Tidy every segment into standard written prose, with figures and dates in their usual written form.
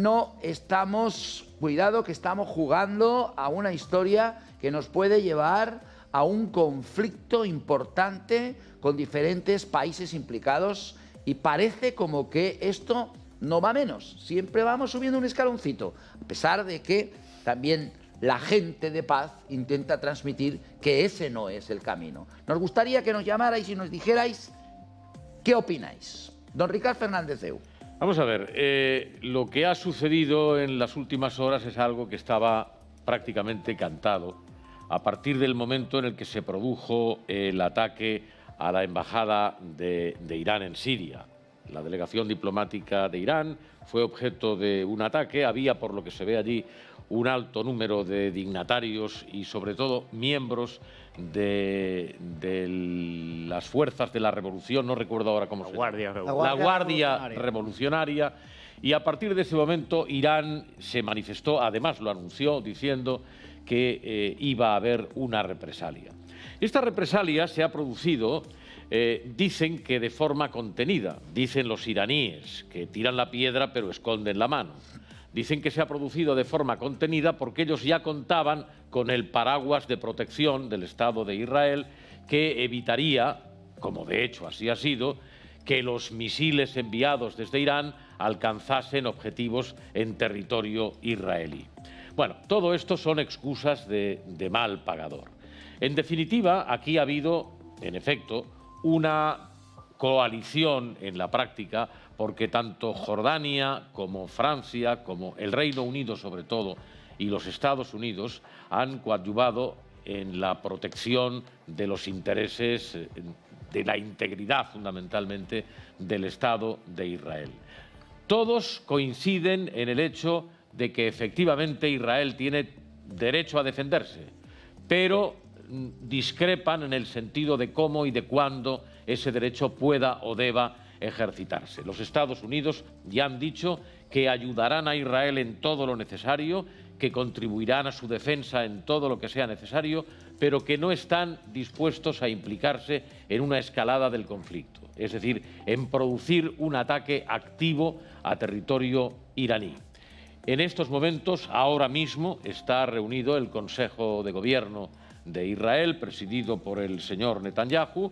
No estamos, cuidado que estamos jugando a una historia que nos puede llevar a un conflicto importante con diferentes países implicados y parece como que esto no va menos, siempre vamos subiendo un escaloncito, a pesar de que también la gente de paz intenta transmitir que ese no es el camino. Nos gustaría que nos llamarais y nos dijerais qué opináis. Don Ricard Fernández Deu. Vamos a ver, lo que ha sucedido en las últimas horas es algo que estaba prácticamente cantado a partir del momento en el que se produjo el ataque a la embajada de Irán en Siria. La delegación diplomática de Irán fue objeto de un ataque, había, por lo que se ve allí, un alto número de dignatarios y, sobre todo, miembros de las fuerzas de la revolución, no recuerdo ahora cómo se llama. La Guardia Revolucionaria. Y a partir de ese momento Irán se manifestó, además lo anunció, diciendo que iba a haber una represalia. Esta represalia se ha producido, dicen que de forma contenida, dicen los iraníes, que tiran la piedra pero esconden la mano. Dicen que se ha producido de forma contenida porque ellos ya contaban con el paraguas de protección del Estado de Israel que evitaría, como de hecho así ha sido, que los misiles enviados desde Irán alcanzasen objetivos en territorio israelí. Bueno, todo esto son excusas de mal pagador. En definitiva, aquí ha habido, en efecto, una coalición en la práctica, porque tanto Jordania como Francia, como el Reino Unido sobre todo, y los Estados Unidos han coadyuvado en la protección de los intereses, de la integridad fundamentalmente del Estado de Israel. Todos coinciden en el hecho de que efectivamente Israel tiene derecho a defenderse, pero discrepan en el sentido de cómo y de cuándo ese derecho pueda o deba ejercitarse. Los Estados Unidos ya han dicho que ayudarán a Israel en todo lo necesario, que contribuirán a su defensa en todo lo que sea necesario, pero que no están dispuestos a implicarse en una escalada del conflicto, es decir, en producir un ataque activo a territorio iraní. En estos momentos, ahora mismo, está reunido el Consejo de Gobierno de Israel, presidido por el señor Netanyahu.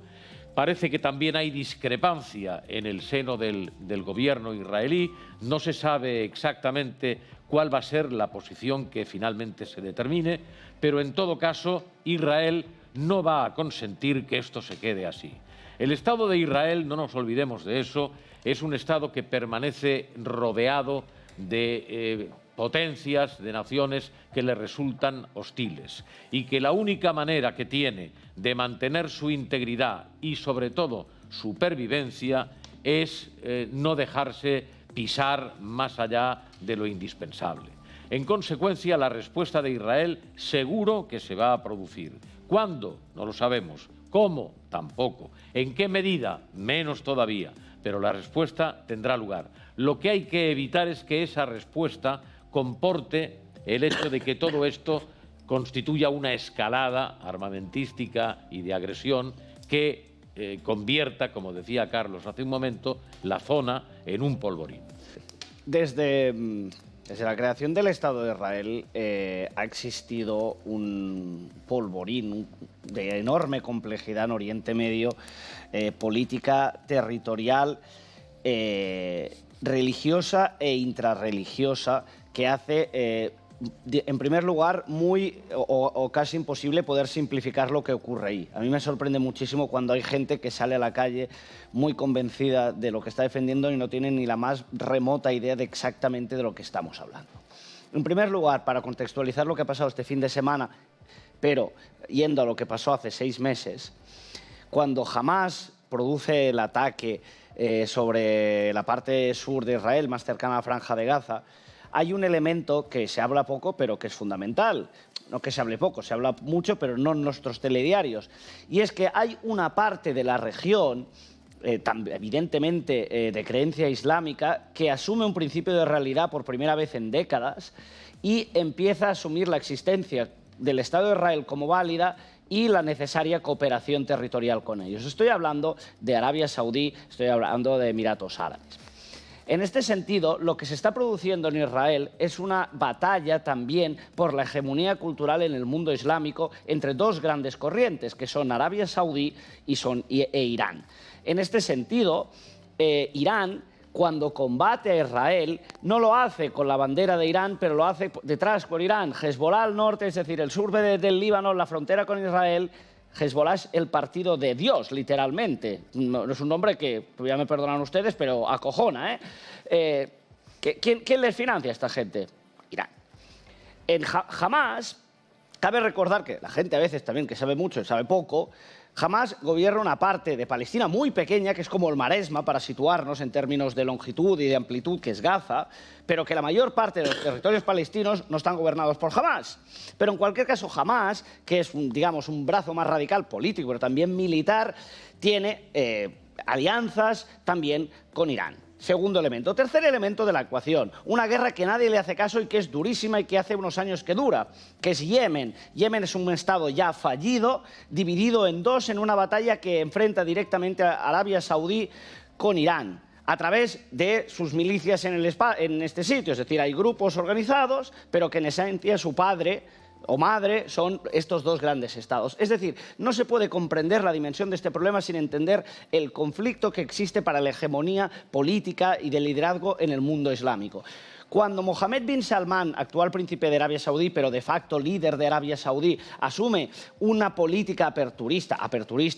Parece que también hay discrepancia en el seno del gobierno israelí. No se sabe exactamente cuál va a ser la posición que finalmente se determine, pero en todo caso Israel no va a consentir que esto se quede así. El Estado de Israel, no nos olvidemos de eso, es un Estado que permanece rodeado de potencias, de naciones que le resultan hostiles y que la única manera que tiene de mantener su integridad y sobre todo su pervivencia es no dejarse pisar más allá de lo indispensable. En consecuencia, la respuesta de Israel seguro que se va a producir. ¿Cuándo? No lo sabemos. ¿Cómo? Tampoco. ¿En qué medida? Menos todavía. Pero la respuesta tendrá lugar. Lo que hay que evitar es que esa respuesta comporte el hecho de que todo esto constituya una escalada armamentística y de agresión que convierta, como decía Carlos hace un momento, la zona en un polvorín. Desde la creación del Estado de Israel ha existido un polvorín de enorme complejidad en Oriente Medio, política territorial, religiosa e intrarreligiosa, que hace, en primer lugar, muy o casi imposible poder simplificar lo que ocurre ahí. A mí me sorprende muchísimo cuando hay gente que sale a la calle muy convencida de lo que está defendiendo y no tiene ni la más remota idea de exactamente de lo que estamos hablando. En primer lugar, para contextualizar lo que ha pasado este fin de semana, pero yendo a lo que pasó hace 6 meses, cuando Hamás produce el ataque sobre la parte sur de Israel, más cercana a la Franja de Gaza, hay un elemento que se habla poco, pero que es fundamental. No que se hable poco, se habla mucho, pero no en nuestros telediarios. Y es que hay una parte de la región, evidentemente de creencia islámica, que asume un principio de realidad por primera vez en décadas y empieza a asumir la existencia del Estado de Israel como válida y la necesaria cooperación territorial con ellos. Estoy hablando de Arabia Saudí, estoy hablando de Emiratos Árabes. En este sentido, lo que se está produciendo en Israel es una batalla también por la hegemonía cultural en el mundo islámico entre dos grandes corrientes, que son Arabia Saudí e Irán. En este sentido, Irán, cuando combate a Israel, no lo hace con la bandera de Irán, pero lo hace detrás con Irán. Hezbollah al norte, es decir, el sur del Líbano, la frontera con Israel. Hezbollah es el partido de Dios, literalmente. No es un nombre que, ya me perdonan ustedes, pero acojona, ¿eh? ¿Quién les financia a esta gente? Irán. En Hamás, cabe recordar que la gente a veces también, que sabe mucho y sabe poco, Hamás gobierna una parte de Palestina muy pequeña, que es como el Maresma, para situarnos en términos de longitud y de amplitud, que es Gaza, pero que la mayor parte de los territorios palestinos no están gobernados por Hamás. Pero en cualquier caso, Hamás, que es, digamos, un brazo más radical político, pero también militar, tiene alianzas también con Irán. Segundo elemento. Tercer elemento de la ecuación. Una guerra que nadie le hace caso y que es durísima y que hace unos años que dura, que es Yemen. Yemen es un estado ya fallido, dividido en dos, en una batalla que enfrenta directamente a Arabia Saudí con Irán, a través de sus milicias en este sitio. Es decir, hay grupos organizados, pero que en esencia su padre o madre son estos dos grandes estados. Es decir, no se puede comprender la dimensión de este problema sin entender el conflicto que existe para la hegemonía política y de liderazgo en el mundo islámico. Cuando Mohammed bin Salman, actual príncipe de Arabia Saudí, pero de facto líder de Arabia Saudí, asume una política aperturista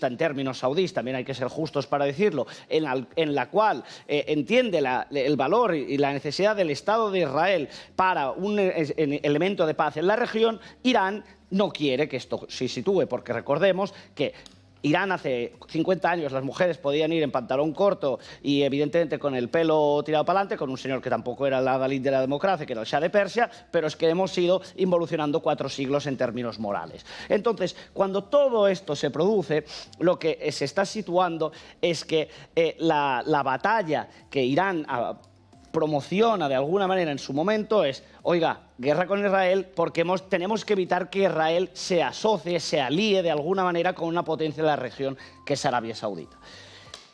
en términos saudíes, también hay que ser justos para decirlo, en la cual entiende el valor y la necesidad del Estado de Israel para un elemento de paz en la región, Irán no quiere que esto se sitúe, porque recordemos que Irán hace 50 años las mujeres podían ir en pantalón corto y evidentemente con el pelo tirado para adelante, con un señor que tampoco era el adalid de la democracia, que era el Shah de Persia, pero es que hemos ido involucionando 4 siglos en términos morales. Entonces, cuando todo esto se produce, lo que se está situando es que la batalla que Irán promociona de alguna manera en su momento es, oiga, guerra con Israel porque tenemos que evitar que Israel se asocie, se alíe de alguna manera con una potencia de la región que es Arabia Saudita.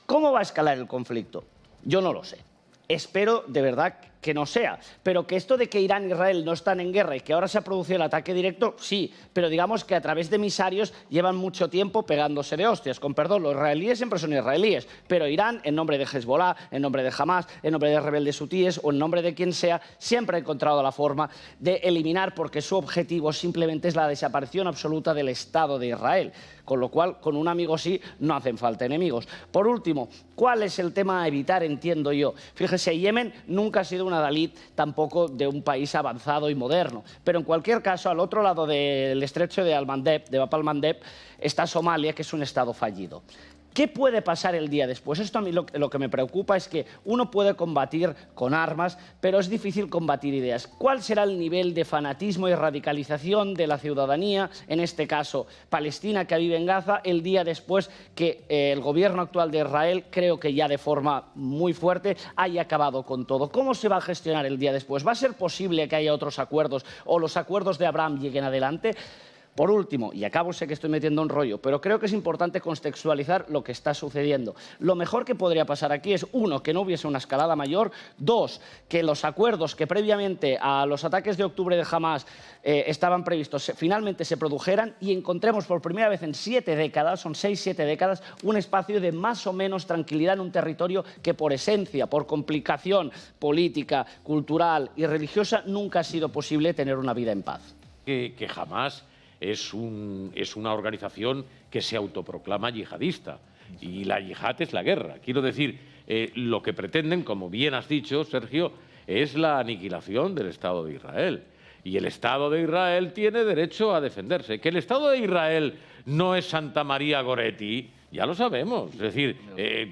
¿Cómo va a escalar el conflicto? Yo no lo sé. Espero de verdad que no sea, pero que esto de que Irán e Israel no están en guerra y que ahora se ha producido el ataque directo, sí, pero digamos que a través de emisarios llevan mucho tiempo pegándose de hostias, con perdón, los israelíes siempre son israelíes, pero Irán, en nombre de Hezbollah, en nombre de Hamás, en nombre de rebeldes hutíes o en nombre de quien sea, siempre ha encontrado la forma de eliminar, porque su objetivo simplemente es la desaparición absoluta del Estado de Israel, con lo cual, con un amigo sí, no hacen falta enemigos. Por último, ¿cuál es el tema a evitar, entiendo yo? Fíjese, Yemen nunca ha sido una adalid tampoco de un país avanzado y moderno. Pero en cualquier caso, al otro lado del estrecho de Bab al-Mandeb, está Somalia, que es un estado fallido. ¿Qué puede pasar el día después? Esto a mí lo que me preocupa es que uno puede combatir con armas, pero es difícil combatir ideas. ¿Cuál será el nivel de fanatismo y radicalización de la ciudadanía, en este caso palestina, que vive en Gaza, el día después que el gobierno actual de Israel, creo que ya de forma muy fuerte, haya acabado con todo? ¿Cómo se va a gestionar el día después? ¿Va a ser posible que haya otros acuerdos o los acuerdos de Abraham lleguen adelante? Por último, y acabo, sé que estoy metiendo un rollo, pero creo que es importante contextualizar lo que está sucediendo. Lo mejor que podría pasar aquí es, 1, que no hubiese una escalada mayor, 2, que los acuerdos que previamente a los ataques de octubre de Hamás estaban previstos finalmente se produjeran y encontremos por primera vez en 7 décadas, son 6-7 décadas, un espacio de más o menos tranquilidad en un territorio que por esencia, por complicación política, cultural y religiosa, nunca ha sido posible tener una vida en paz. Que Hamás es una organización que se autoproclama yihadista y la yihad es la guerra. Quiero decir, lo que pretenden, como bien has dicho, Sergio, es la aniquilación del Estado de Israel. Y el Estado de Israel tiene derecho a defenderse. Que el Estado de Israel no es Santa María Goretti, ya lo sabemos. Es decir,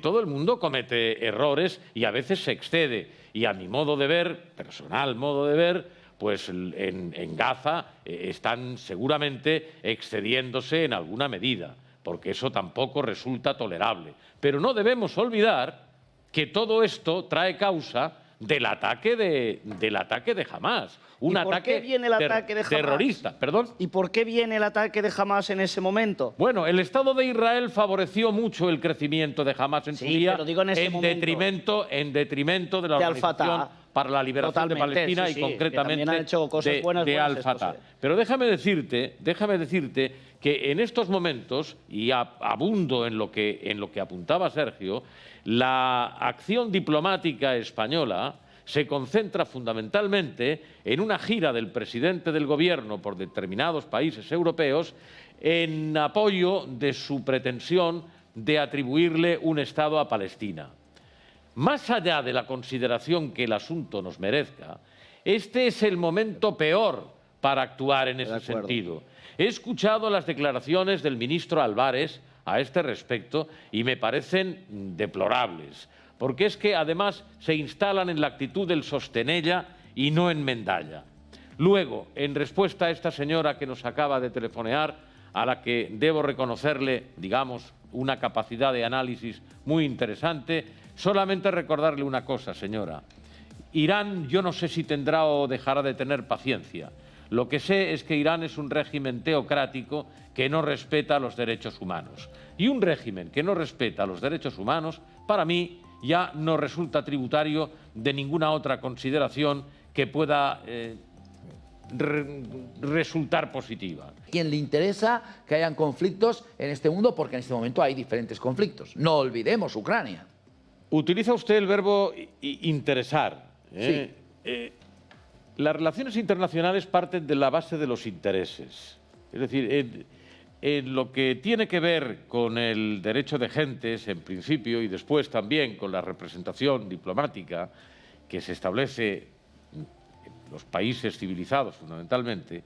todo el mundo comete errores y a veces se excede. Y a mi modo de ver, personal modo de ver, pues en Gaza están seguramente excediéndose en alguna medida, porque eso tampoco resulta tolerable. Pero no debemos olvidar que todo esto trae causa del ataque de Hamás. Un ¿Y por ataque qué viene el ataque de Hamás? terrorista. ¿Perdón? ¿Y por qué viene el ataque de Hamás en ese momento? Bueno, el Estado de Israel favoreció mucho el crecimiento de Hamás en su día, pero digo en ese momento. en detrimento de la De Organización Al-Fatah. para la Liberación de Totalmente, Palestina sí, y sí, concretamente que también han hecho cosas buenas estos, Al-Fatah. Pero déjame decirte que en estos momentos, y abundo en lo que apuntaba Sergio, la acción diplomática española se concentra fundamentalmente en una gira del presidente del Gobierno por determinados países europeos en apoyo de su pretensión de atribuirle un Estado a Palestina. Más allá de la consideración que el asunto nos merezca, este es el momento peor para actuar en ese sentido. He escuchado las declaraciones del ministro Álvarez a este respecto y me parecen deplorables, porque es que además se instalan en la actitud del sostenella y no en Mendalla. Luego, en respuesta a esta señora que nos acaba de telefonear, a la que debo reconocerle, digamos, una capacidad de análisis muy interesante, solamente recordarle una cosa, señora. Irán, yo no sé si tendrá o dejará de tener paciencia. Lo que sé es que Irán es un régimen teocrático que no respeta los derechos humanos. Y un régimen que no respeta los derechos humanos, para mí, ya no resulta tributario de ninguna otra consideración que pueda resultar positiva. ¿Quién le interesa que hayan conflictos en este mundo? Porque en este momento hay diferentes conflictos. No olvidemos Ucrania. Utiliza usted el verbo interesar. Sí. Las relaciones internacionales parten de la base de los intereses. Es decir, en lo que tiene que ver con el derecho de gentes, en principio, y después también con la representación diplomática que se establece en los países civilizados fundamentalmente,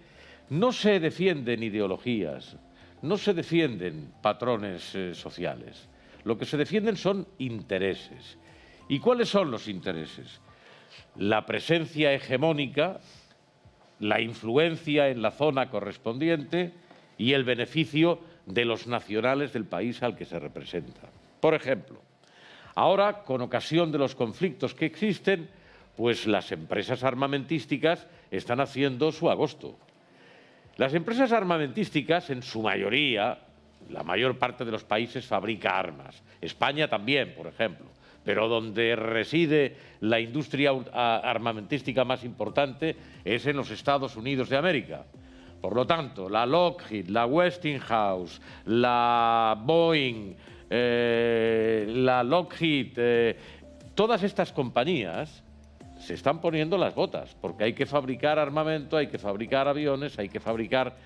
no se defienden ideologías, no se defienden patrones sociales. Lo que se defienden son intereses. ¿Y cuáles son los intereses? La presencia hegemónica, la influencia en la zona correspondiente y el beneficio de los nacionales del país al que se representa. Por ejemplo, ahora, con ocasión de los conflictos que existen, pues las empresas armamentísticas están haciendo su agosto. Las empresas armamentísticas, en su mayoría, la mayor parte de los países fabrica armas. España también, por ejemplo. Pero donde reside la industria armamentística más importante es en los Estados Unidos de América. Por lo tanto, la Lockheed, la Westinghouse, la Boeing, la Lockheed, todas estas compañías se están poniendo las botas, porque hay que fabricar armamento, hay que fabricar aviones, hay que fabricar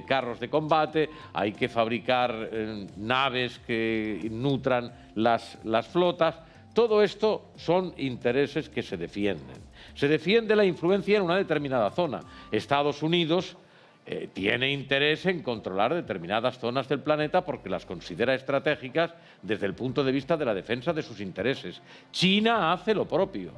carros de combate, hay que fabricar naves que nutran las flotas. Todo esto son intereses que se defienden. Se defiende la influencia en una determinada zona. Estados Unidos tiene interés en controlar determinadas zonas del planeta porque las considera estratégicas desde el punto de vista de la defensa de sus intereses. China hace lo propio.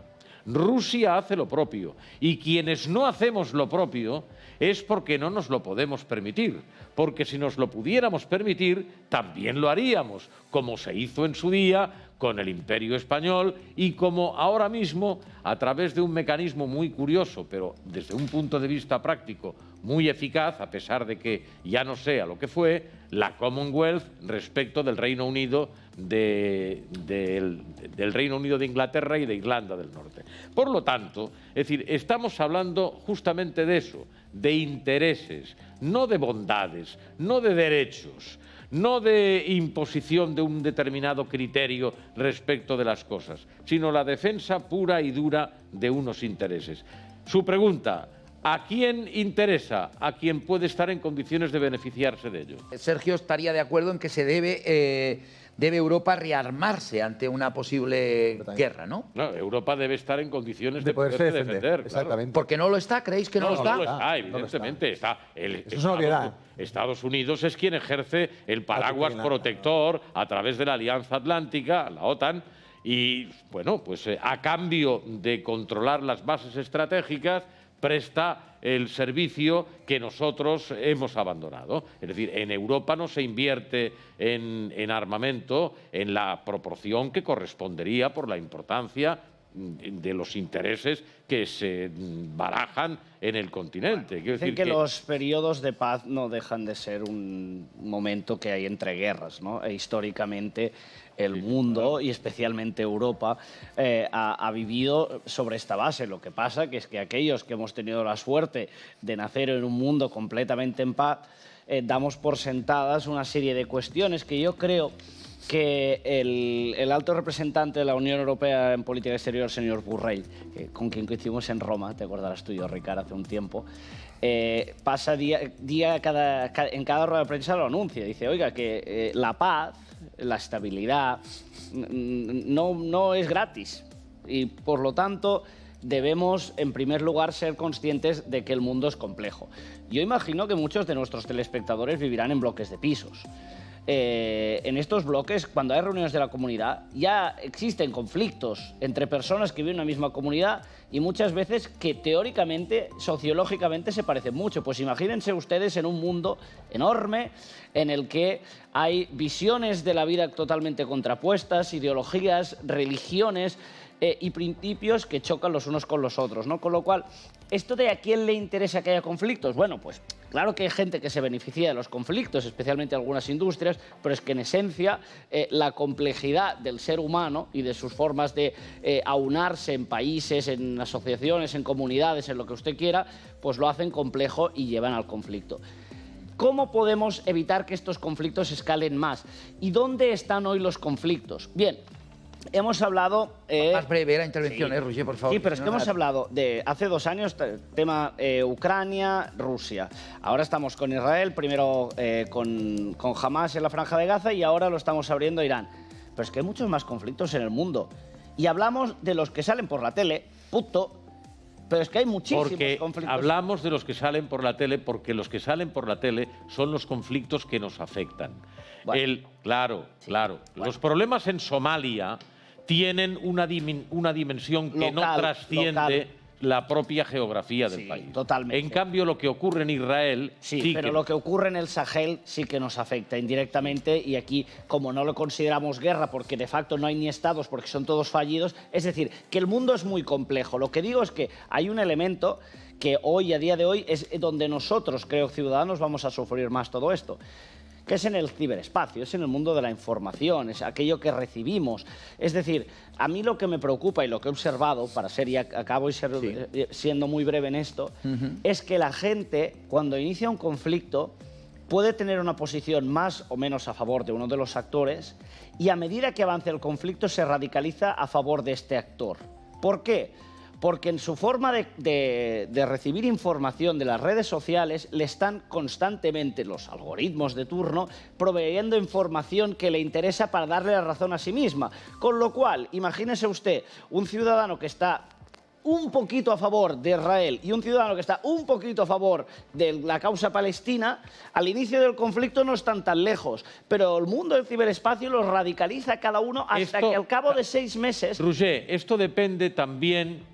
Rusia hace lo propio. Y quienes no hacemos lo propio es porque no nos lo podemos permitir. Porque si nos lo pudiéramos permitir, también lo haríamos, como se hizo en su día con el Imperio Español y como ahora mismo, a través de un mecanismo muy curioso, pero desde un punto de vista práctico muy eficaz, a pesar de que ya no sea lo que fue, la Commonwealth respecto del Reino Unido del Reino Unido de Inglaterra y de Irlanda del Norte. Por lo tanto, es decir, estamos hablando justamente de eso, de intereses, no de bondades, no de derechos, no de imposición de un determinado criterio respecto de las cosas, sino la defensa pura y dura de unos intereses. Su pregunta: ¿a quién interesa? A quien puede estar en condiciones de beneficiarse de ello. Sergio estaría de acuerdo en que se debe Europa rearmarse ante una posible guerra, ¿no? No, Europa debe estar en condiciones de poderse poderse defender. defender. Exactamente. ¿Por qué no lo está? ¿Creéis que no, lo está? No lo está, evidentemente. Eso es una obviedad. Estados Unidos es quien ejerce el paraguas protector a través de la Alianza Atlántica, la OTAN, y, bueno, pues a cambio de controlar las bases estratégicas, presta el servicio que nosotros hemos abandonado. Es decir, en Europa no se invierte en armamento en la proporción que correspondería por la importancia de los intereses que se barajan en el continente. Dicen decir que los periodos de paz no dejan de ser un momento que hay entre guerras, ¿no? E históricamente el mundo, y especialmente Europa, ha vivido sobre esta base. Lo que pasa es que aquellos que hemos tenido la suerte de nacer en un mundo completamente en paz, damos por sentadas una serie de cuestiones que yo creo que el alto representante de la Unión Europea en política exterior, el señor Borrell, con quien coincidimos en Roma, te acordarás tú y yo, Ricard, hace un tiempo, pasa en cada rueda de prensa lo anuncia. Dice, oiga, que la paz, la estabilidad, no es gratis. Y, por lo tanto, debemos, en primer lugar, ser conscientes de que el mundo es complejo. Yo imagino que muchos de nuestros telespectadores vivirán en bloques de pisos. En estos bloques, cuando hay reuniones de la comunidad, ya existen conflictos entre personas que viven en una misma comunidad y muchas veces que teóricamente, sociológicamente, se parecen mucho. Pues imagínense ustedes en un mundo enorme en el que hay visiones de la vida totalmente contrapuestas, ideologías, religiones y principios que chocan los unos con los otros, ¿no? Con lo cual, ¿esto de a quién le interesa que haya conflictos? Bueno, pues claro que hay gente que se beneficia de los conflictos, especialmente algunas industrias, pero es que en esencia la complejidad del ser humano y de sus formas de aunarse en países, en asociaciones, en comunidades, en lo que usted quiera, pues lo hacen complejo y llevan al conflicto. ¿Cómo podemos evitar que estos conflictos escalen más? ¿Y dónde están hoy los conflictos? Bien, hemos hablado... Más breve la intervención, sí. Roger, por favor. Sí, pero es que hemos hablado de hace 2 años, tema Ucrania, Rusia. Ahora estamos con Israel, primero con Hamas en la Franja de Gaza y ahora lo estamos abriendo a Irán. Pero es que hay muchos más conflictos en el mundo. Y hablamos de los que salen por la tele, punto. Pero es que hay muchísimos conflictos. Porque hablamos de los que salen por la tele, porque los que salen por la tele son los conflictos que nos afectan. Bueno. Claro. Bueno. Los problemas en Somalia tienen una dimensión que no trasciende la propia geografía del país. Totalmente. En cambio, lo que ocurre en Israel... Sí, pero lo que ocurre en el Sahel sí que nos afecta indirectamente y aquí, como no lo consideramos guerra porque de facto no hay ni estados porque son todos fallidos, es decir, que el mundo es muy complejo. Lo que digo es que hay un elemento que hoy, a día de hoy, es donde nosotros, creo, ciudadanos, vamos a sufrir más todo esto, que es en el ciberespacio, es en el mundo de la información, es aquello que recibimos. Es decir, a mí lo que me preocupa y lo que he observado, para ser, y acabo siendo muy breve en esto, es que la gente, cuando inicia un conflicto, puede tener una posición más o menos a favor de uno de los actores y a medida que avance el conflicto se radicaliza a favor de este actor. ¿Por qué? Porque en su forma de recibir información de las redes sociales le están constantemente los algoritmos de turno proveyendo información que le interesa para darle la razón a sí misma. Con lo cual, imagínese usted un ciudadano que está un poquito a favor de Israel y un ciudadano que está un poquito a favor de la causa palestina, al inicio del conflicto no están tan lejos, pero el mundo del ciberespacio los radicaliza cada uno hasta que al cabo de 6 meses... Roger, esto depende también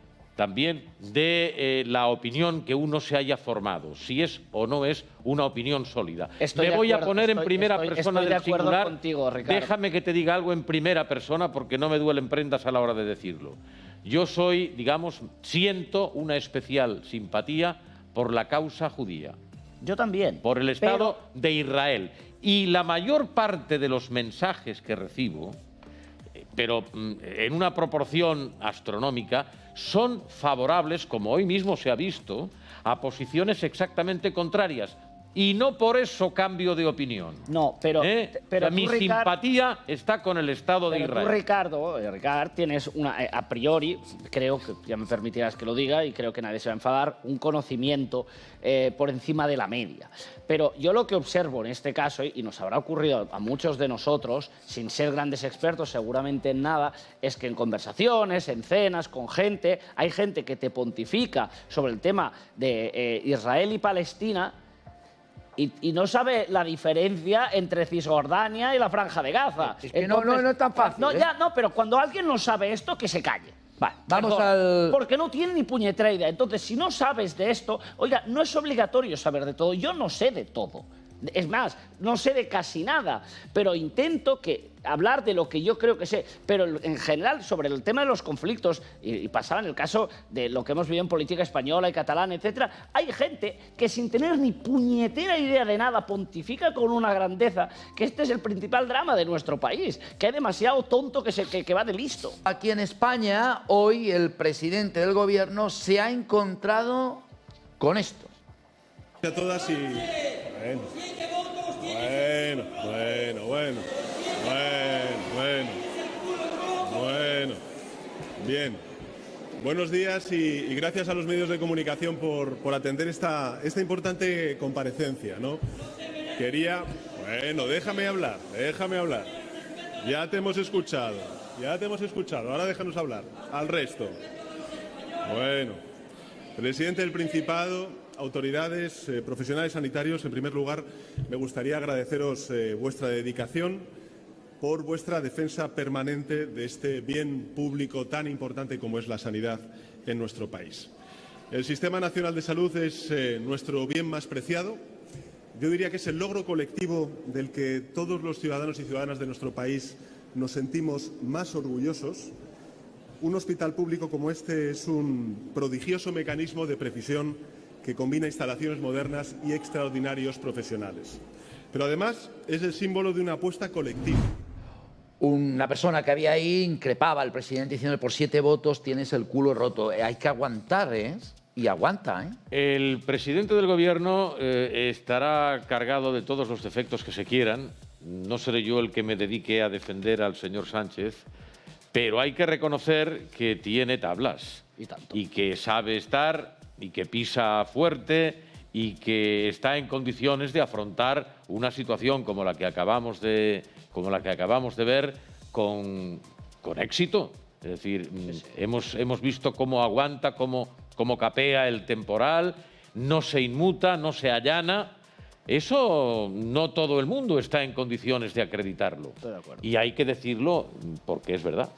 de la opinión que uno se haya formado, si es o no es una opinión sólida. Me voy a poner en primera persona del singular. Contigo, Ricardo. Déjame que te diga algo en primera persona porque no me duelen prendas a la hora de decirlo. Yo soy, digamos, siento una especial simpatía por la causa judía. Yo también. Por el Estado de Israel. Y la mayor parte de los mensajes que recibo, pero en una proporción astronómica, son favorables, como hoy mismo se ha visto, a posiciones exactamente contrarias. Y no por eso cambio de opinión. No, pero mi simpatía está con el Estado de Israel. Tú, Ricardo, tienes a priori, creo que ya me permitirás que lo diga y creo que nadie se va a enfadar, un conocimiento por encima de la media. Pero yo lo que observo en este caso, y nos habrá ocurrido a muchos de nosotros, sin ser grandes expertos seguramente en nada, es que en conversaciones, en cenas, con gente, hay gente que te pontifica sobre el tema de Israel y Palestina y no sabe la diferencia entre Cisjordania y la Franja de Gaza. Es que entonces, no es tan fácil. No, pero cuando alguien no sabe esto, que se calle. Vale, vamos mejor, al... Porque no tiene ni puñetera idea. Entonces, si no sabes de esto, oiga, no es obligatorio saber de todo. Yo no sé de todo. Es más, no sé de casi nada, pero intento hablar de lo que yo creo que sé. Pero en general, sobre el tema de los conflictos, y pasaba en el caso de lo que hemos vivido en política española y catalana, etcétera, hay gente que sin tener ni puñetera idea de nada pontifica con una grandeza que este es el principal drama de nuestro país, que hay demasiado tonto que va de listo. Aquí en España, hoy el presidente del gobierno se ha encontrado con esto. A todas y... Bueno. Bien. Buenos días y gracias a los medios de comunicación por atender esta importante comparecencia, ¿no? Quería... Bueno, déjame hablar. Ya te hemos escuchado. Ahora déjanos hablar. Al resto. Bueno. Presidente del Principado, autoridades, profesionales sanitarios, en primer lugar, me gustaría agradeceros vuestra dedicación por vuestra defensa permanente de este bien público tan importante como es la sanidad en nuestro país. El Sistema Nacional de Salud es nuestro bien más preciado. Yo diría que es el logro colectivo del que todos los ciudadanos y ciudadanas de nuestro país nos sentimos más orgullosos. Un hospital público como este es un prodigioso mecanismo de precisión que combina instalaciones modernas y extraordinarios profesionales. Pero además es el símbolo de una apuesta colectiva. Una persona que había ahí increpaba al presidente diciendo por 7 votos tienes el culo roto. Hay que aguantar, ¿eh? Y aguanta, ¿eh? El presidente del gobierno estará cargado de todos los defectos que se quieran. No seré yo el que me dedique a defender al señor Sánchez, pero hay que reconocer que tiene tablas y que sabe estar y que pisa fuerte y que está en condiciones de afrontar una situación como la que acabamos de ver con éxito. Es decir, hemos visto cómo aguanta, cómo capea el temporal, no se inmuta, no se allana. Eso no todo el mundo está en condiciones de acreditarlo. Estoy de acuerdo. Y hay que decirlo porque es verdad.